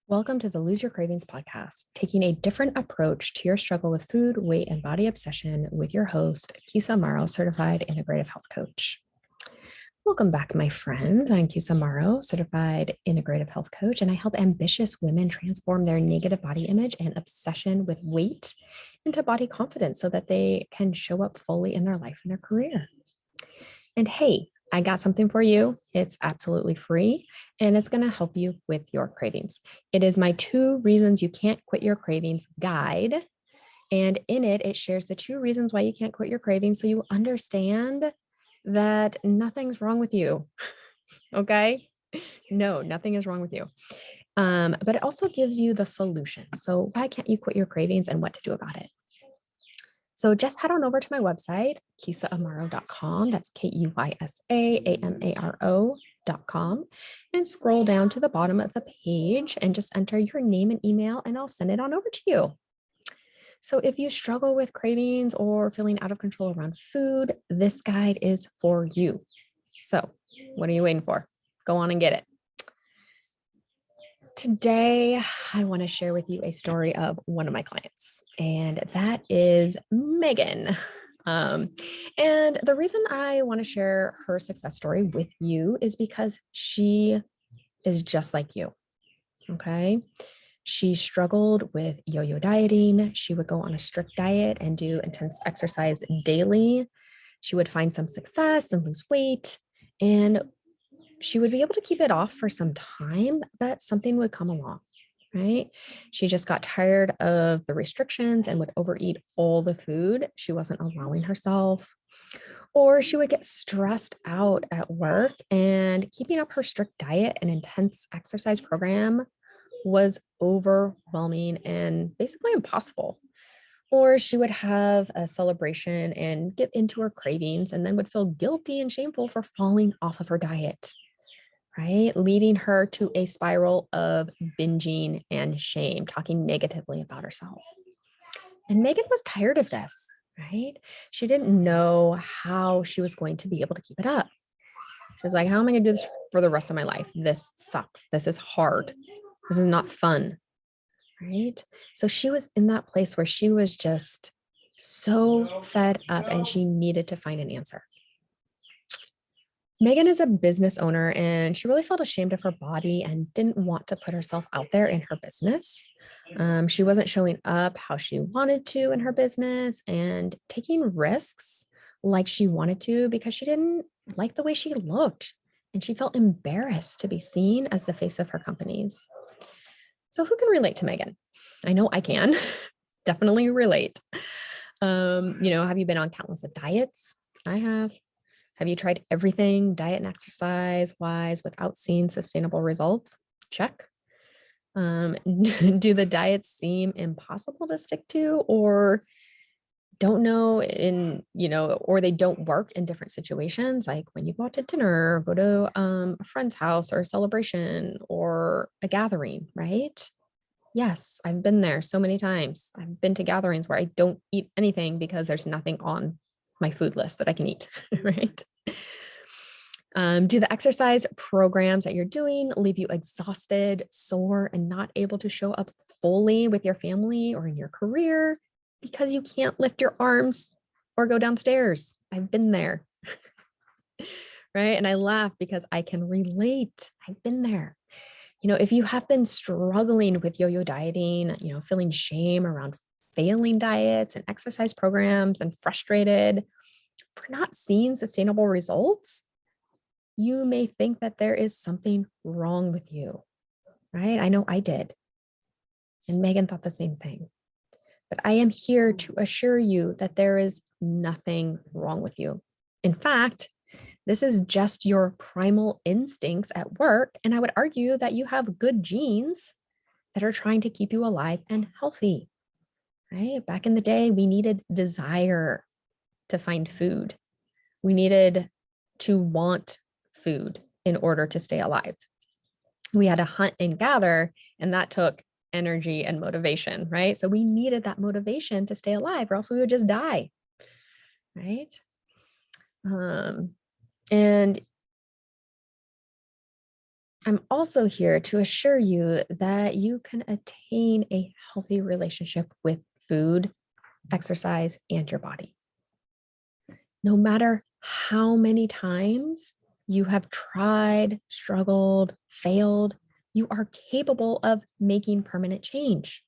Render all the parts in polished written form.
Welcome to the Lose Your Cravings podcast, taking a different approach to your struggle with food, weight, and body obsession with your host, Keysa Amaro, certified integrative health coach. Welcome back, my friends. I'm Keysa Amaro, certified integrative health coach, and I help ambitious women transform their negative body image and obsession with weight into body confidence so that they can show up fully in their life and their career. And hey, I got something for you. It's absolutely free and it's going to help you with your cravings. It is my 2 reasons you can't quit your cravings guide. And in it, it shares the 2 reasons why you can't quit your cravings so you understand that nothing's wrong with you. Okay? No, nothing is wrong with you. But it also gives you the solution. So why can't you quit your cravings and what to do about it? So just head on over to my website, KeysaAmaro.com. That's KeysaAmaro.com. And scroll down to the bottom of the page and just enter your name and email, and I'll send it on over to you. So if you struggle with cravings or feeling out of control around food, this guide is for you. So what are you waiting for? Go on and get it. Today, I want to share with you a story of one of my clients, and that is Meaghan. And the reason I want to share her success story with you is because she is just like you. Okay. She struggled with yo-yo dieting. She would go on a strict diet and do intense exercise daily. She would find some success and lose weight. And she would be able to keep it off for some time, but something would come along, right? She just got tired of the restrictions and would overeat all the food she wasn't allowing herself. Or she would get stressed out at work, and keeping up her strict diet and intense exercise program was overwhelming and basically impossible. Or she would have a celebration and get into her cravings and then would feel guilty and shameful for falling off of her diet, right? Leading her to a spiral of binging and shame, talking negatively about herself. And Meaghan was tired of this, right? She didn't know how she was going to be able to keep it up. She was like, how am I going to do this for the rest of my life? This sucks. This is hard. This is not fun, right? So she was in that place where she was just so fed up and she needed to find an answer. Meaghan is a business owner and she really felt ashamed of her body and didn't want to put herself out there in her business. She wasn't showing up how she wanted to in her business and taking risks like she wanted to because she didn't like the way she looked and she felt embarrassed to be seen as the face of her companies. So who can relate to Meaghan? I know I can definitely relate. Have you been on countless of diets? I have. Have you tried everything diet and exercise wise without seeing sustainable results? Check. Do the diets seem impossible to stick to or don't know or they don't work in different situations, like when you go out to dinner, or go to a friend's house or a celebration or a gathering, right? Yes, I've been there so many times. I've been to gatherings where I don't eat anything because there's nothing on my food list that I can eat, right? Do the exercise programs that you're doing leave you exhausted, sore, and not able to show up fully with your family or in your career because you can't lift your arms or go downstairs? I've been there, right? And I laugh because I can relate. I've been there. If you have been struggling with yo-yo dieting, feeling shame around failing diets and exercise programs and frustrated for not seeing sustainable results, you may think that there is something wrong with you, right? I know I did. And Meaghan thought the same thing. But I am here to assure you that there is nothing wrong with you. In fact, this is just your primal instincts at work. And I would argue that you have good genes that are trying to keep you alive and healthy, right? Back in the day, we needed desire to find food. We needed to want food in order to stay alive. We had to hunt and gather, and that took energy and motivation, right? So we needed that motivation to stay alive, or else we would just die, right? And I'm also here to assure you that you can attain a healthy relationship with food, exercise, and your body. No matter how many times you have tried, struggled, failed, you are capable of making permanent change.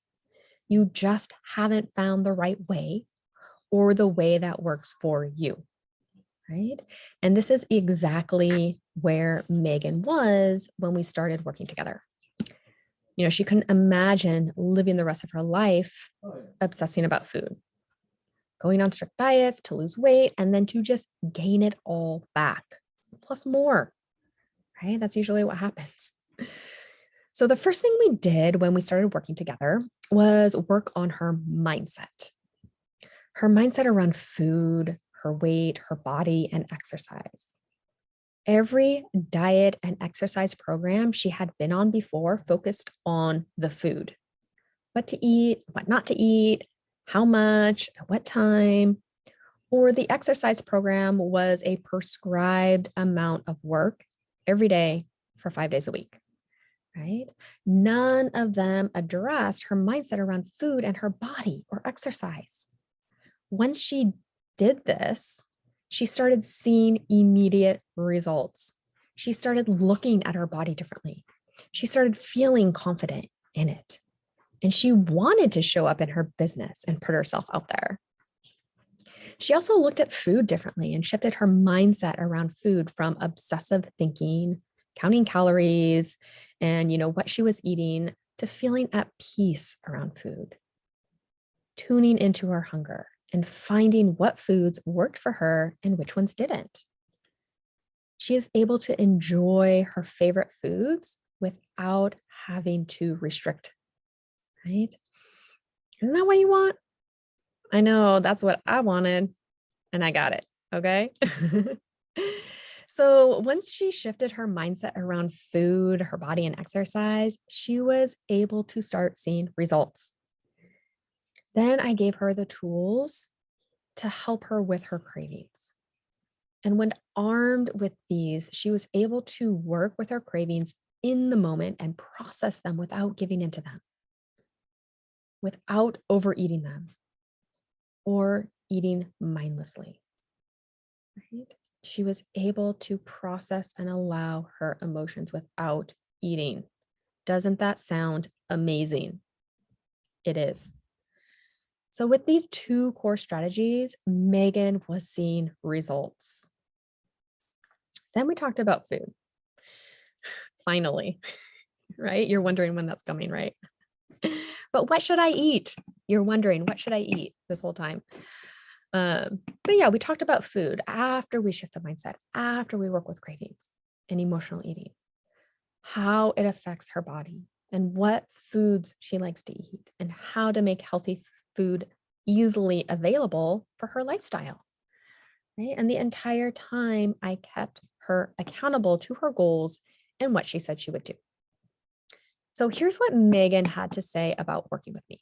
You just haven't found the right way or the way that works for you, right? And this is exactly where Meaghan was when we started working together. She couldn't imagine living the rest of her life obsessing about food, going on strict diets to lose weight, and then to just gain it all back, plus more, right? That's usually what happens. So the first thing we did when we started working together was work on her mindset around food, her weight, her body, and exercise. Every diet and exercise program she had been on before focused on the food, what to eat, what not to eat, how much, at what time, or the exercise program was a prescribed amount of work every day for 5 days a week, right? None of them addressed her mindset around food and her body or exercise. Once she did this, she started seeing immediate results. She started looking at her body differently. She started feeling confident in it. And she wanted to show up in her business and put herself out there. She also looked at food differently and shifted her mindset around food from obsessive thinking, counting calories, and what she was eating, to feeling at peace around food, tuning into her hunger and finding what foods worked for her and which ones didn't. She is able to enjoy her favorite foods without having to restrict, right? Isn't that what you want? I know that's what I wanted, and I got it. Okay. So once she shifted her mindset around food, her body, and exercise, she was able to start seeing results. Then I gave her the tools to help her with her cravings. And when armed with these, she was able to work with her cravings in the moment and process them without giving into them, without overeating them or eating mindlessly. Right? She was able to process and allow her emotions without eating. Doesn't that sound amazing? It is. So with these two core strategies, Meaghan was seeing results. Then we talked about food. Finally, right? You're wondering when that's coming, right? But what should I eat? You're wondering, what should I eat this whole time? But yeah, we talked about food after we shift the mindset, after we work with cravings and emotional eating, how it affects her body and what foods she likes to eat and how to make healthy food easily available for her lifestyle. Right? And the entire time I kept her accountable to her goals and what she said she would do. So here's what Meaghan had to say about working with me.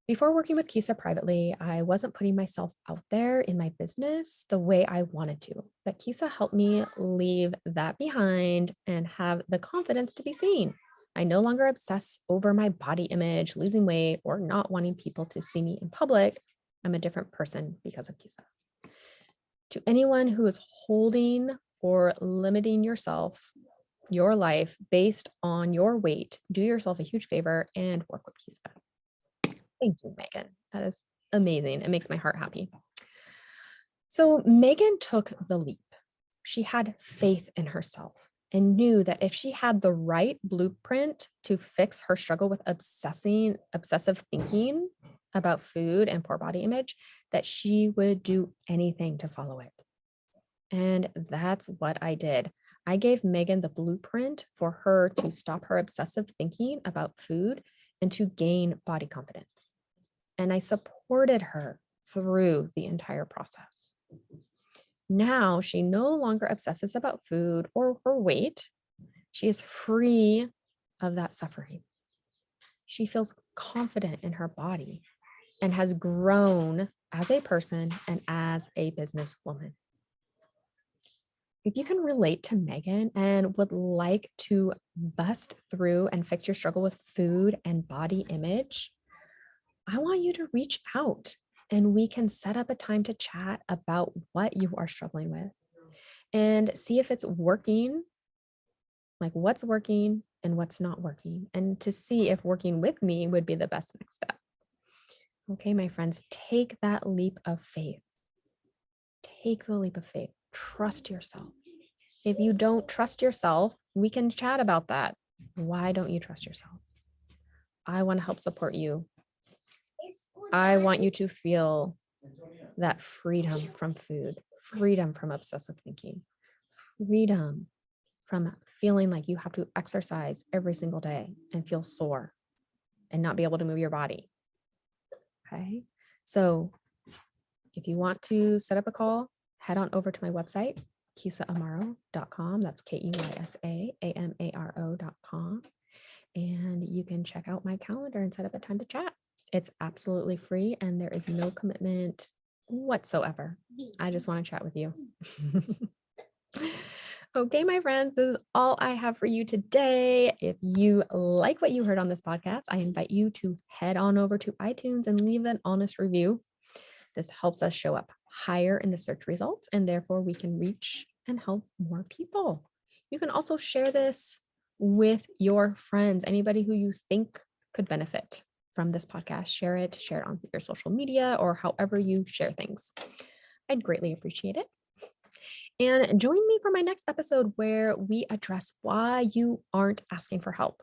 Before working with Keysa privately, I wasn't putting myself out there in my business the way I wanted to, but Keysa helped me leave that behind and have the confidence to be seen. I no longer obsess over my body image, losing weight, or not wanting people to see me in public. I'm a different person because of Keysa. To anyone who is holding or limiting your life based on your weight, do yourself a huge favor and work with Keysa. Thank you, Meaghan. That is amazing. It makes my heart happy. So Meaghan took the leap. She had faith in herself and knew that if she had the right blueprint to fix her struggle with obsessive thinking about food and poor body image, that she would do anything to follow it. And that's what I did. I gave Meaghan the blueprint for her to stop her obsessive thinking about food and to gain body confidence. And I supported her through the entire process. Now she no longer obsesses about food or her weight. She is free of that suffering. She feels confident in her body and has grown as a person and as a businesswoman. if you can relate to Meaghan and would like to bust through and fix your struggle with food and body image, I want you to reach out and we can set up a time to chat about what you are struggling with and see if it's working, like what's working and what's not working, and to see if working with me would be the best next step. Okay, my friends, take that leap of faith. Take the leap of faith. Trust yourself. If you don't trust yourself, we can chat about that. Why don't you trust yourself? I want to help support you. I want you to feel that freedom from food, freedom from obsessive thinking, freedom from feeling like you have to exercise every single day and feel sore and not be able to move your body. Okay. So if you want to set up a call, head on over to my website, KeysaAmaro.com. That's KeysaAmaro.com. And you can check out my calendar and set up a time to chat. It's absolutely free and there is no commitment whatsoever. I just want to chat with you. Okay, my friends, this is all I have for you today. If you like what you heard on this podcast, I invite you to head on over to iTunes and leave an honest review. This helps us show up higher in the search results, and therefore we can reach and help more people. You can also share this with your friends, anybody who you think could benefit from this podcast. Share it on your social media or however you share things. I'd greatly appreciate it. And join me for my next episode where we address why you aren't asking for help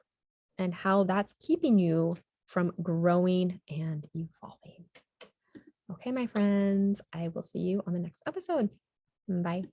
and how that's keeping you from growing and evolving. Okay, my friends, I will see you on the next episode. Bye.